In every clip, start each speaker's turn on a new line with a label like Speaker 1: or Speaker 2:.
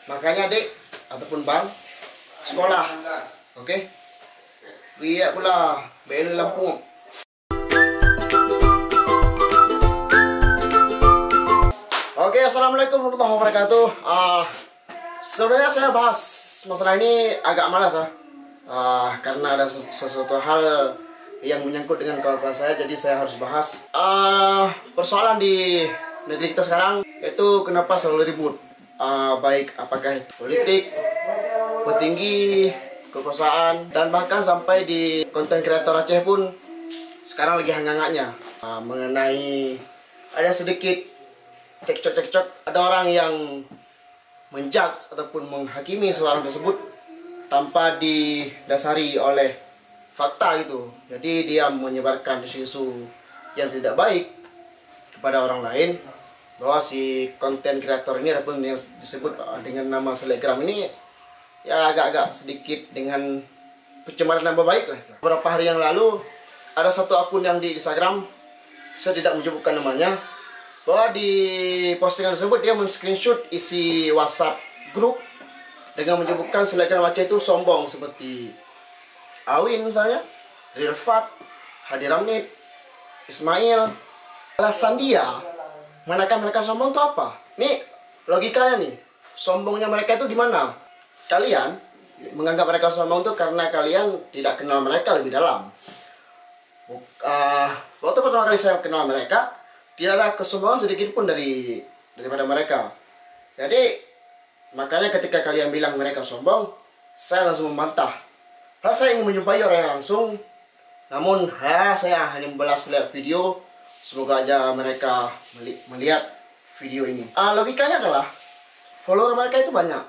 Speaker 1: Makanya adik ataupun bang sekolah, oke? Biar pula bel Lampung. Oke, assalamualaikum warahmatullahi wabarakatuh. Sebenarnya saya bahas masalah ini agak malas ya, karena ada sesuatu hal yang menyangkut dengan kawan-kawan saya, jadi saya harus bahas. Persoalan di negeri kita sekarang itu kenapa selalu ribut, baik apakah itu politik, petinggi, kekuasaan, dan bahkan sampai di konten kreator Aceh pun sekarang lagi hangat-hangatnya mengenai ada sedikit cekcok. Ada orang yang menjudge ataupun menghakimi seseorang tersebut tanpa didasari oleh fakta gitu. Jadi dia menyebarkan isu-isu yang tidak baik kepada orang lain, bahwa si konten kreator ini ataupun yang disebut dengan nama selebgram ini ya agak-agak sedikit dengan pencemaran nama baik lah. Beberapa hari yang lalu ada satu akun yang di Instagram, saya tidak menyebutkan namanya, bahwa di postingan tersebut dia men-screenshot isi WhatsApp grup dengan menyebutkan selebgram Aceh itu sombong, seperti Awin misalnya, Rilfat, Hadi Ramnit, Ismail. Alasan dia manakah mereka sombong itu apa? Nih logikanya nih, sombongnya mereka itu di mana? Kalian menganggap mereka sombong itu karena kalian tidak kenal mereka lebih dalam. Waktu pertama kali saya kenal mereka, tidak ada kesombongan sedikit pun daripada mereka. Jadi makanya ketika kalian bilang mereka sombong, saya langsung membantah. Karena saya ingin menjumpai orang langsung, namun saya hanya membalas lihat video. Semoga aja mereka melihat video ini. Logikanya adalah follower mereka itu banyak.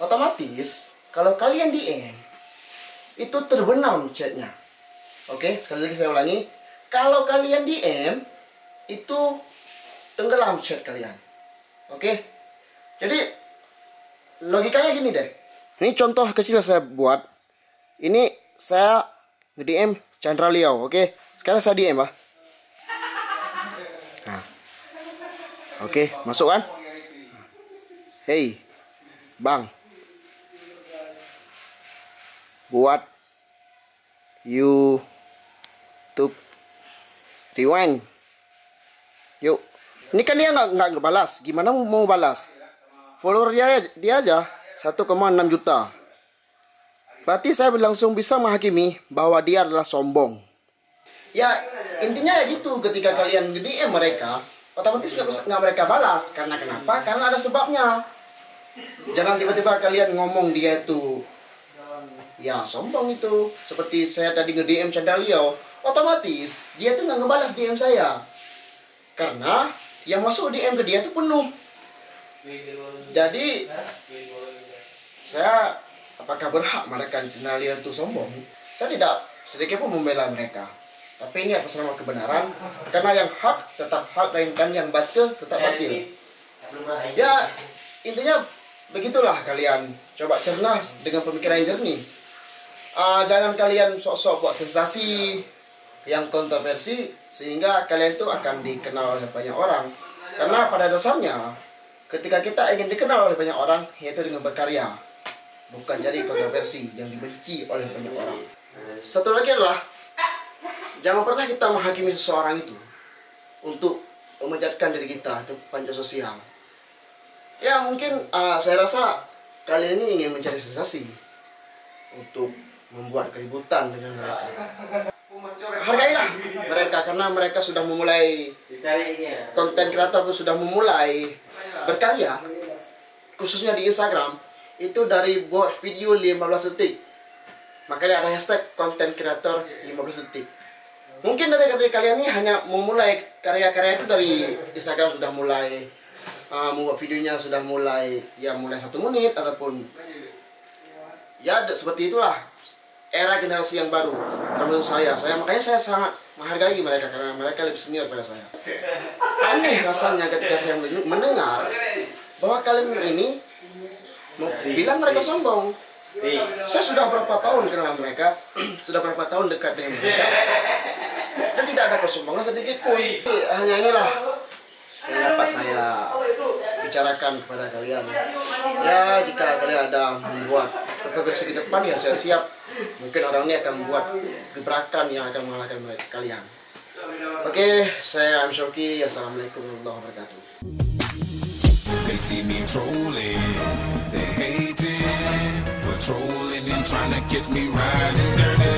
Speaker 1: Otomatis kalau kalian DM itu terbenam chatnya. Oke, sekali lagi saya ulangi. Kalau kalian DM itu tenggelam chat kalian. Oke. Jadi logikanya gini deh. Ini contoh kecil yang saya buat. Ini saya nge-DM Chandra Liao, oke. Sekarang saya DM lah. Nah. Oke, masuk kan? Hey, Bang. Buat YouTube rewind. Yuk. Ini kan dia nggak balas. Gimana mau balas? Follower dia aja 1,6 juta. Berarti saya langsung bisa menghakimi bahwa dia adalah sombong. Ya intinya ya gitu. Ketika kalian nge-DM mereka, otomatis nggak mereka balas. Karena kenapa? Karena ada sebabnya. Jangan tiba-tiba kalian ngomong dia itu ya sombong itu. Seperti saya tadi nge-DM Chandra Liao, otomatis dia tuh nggak ngebalas DM saya. Karena yang masuk DM ke dia tuh penuh. Jadi saya apakah berhak mereka Chandra Liao itu sombong? Saya tidak sedikit pun membela mereka. Tapi ini atas nama kebenaran. Karena yang hak tetap hak dan yang batil tetap batil. Ya intinya begitulah, kalian coba cernas dengan pemikiran yang jernih. Jangan kalian sok-sok buat sensasi yang kontroversi sehingga kalian itu akan dikenal oleh banyak orang. Karena pada dasarnya ketika kita ingin dikenal oleh banyak orang, yaitu dengan berkarya, bukan jadi kontroversi yang dibenci oleh banyak orang. Satu lagi adalah jangan pernah kita menghakimi seseorang itu untuk menjadikan diri kita itu panjang sosial. Ya mungkin saya rasa kalian ini ingin mencari sensasi untuk membuat keributan dengan mereka. Hargailah mereka karena mereka sudah memulai, konten kreator pun sudah memulai berkarya, khususnya di Instagram itu dari buat video 15 detik. Makanya ada hashtag konten kreator 15 detik. Mungkin dari kalian ini hanya memulai karya-karya itu dari Instagram, sudah mulai membuat videonya sudah mulai 1 menit ataupun ya seperti itulah era generasi yang baru. Termasuk saya makanya saya sangat menghargai mereka karena mereka lebih senior pada saya. Aneh rasanya ketika saya mendengar bahwa kalian ini bilang mereka sombong. Saya sudah berapa tahun kenal mereka, sudah berapa tahun dekat dengan mereka, dan tidak ada kesombongan sedikit pun. Hanya inilah yang dapat saya bicarakan kepada kalian. Ya, jika kalian ada membuat kontroversi ke depan, ya saya siap. Mungkin orang ini akan membuat gebrakan yang akan mengalahkan kalian. Oke, saya Shoki. Assalamualaikum warahmatullahi wabarakatuh.
Speaker 2: They see me trolling, they hating, patrolling and trying to catch me riding dirty.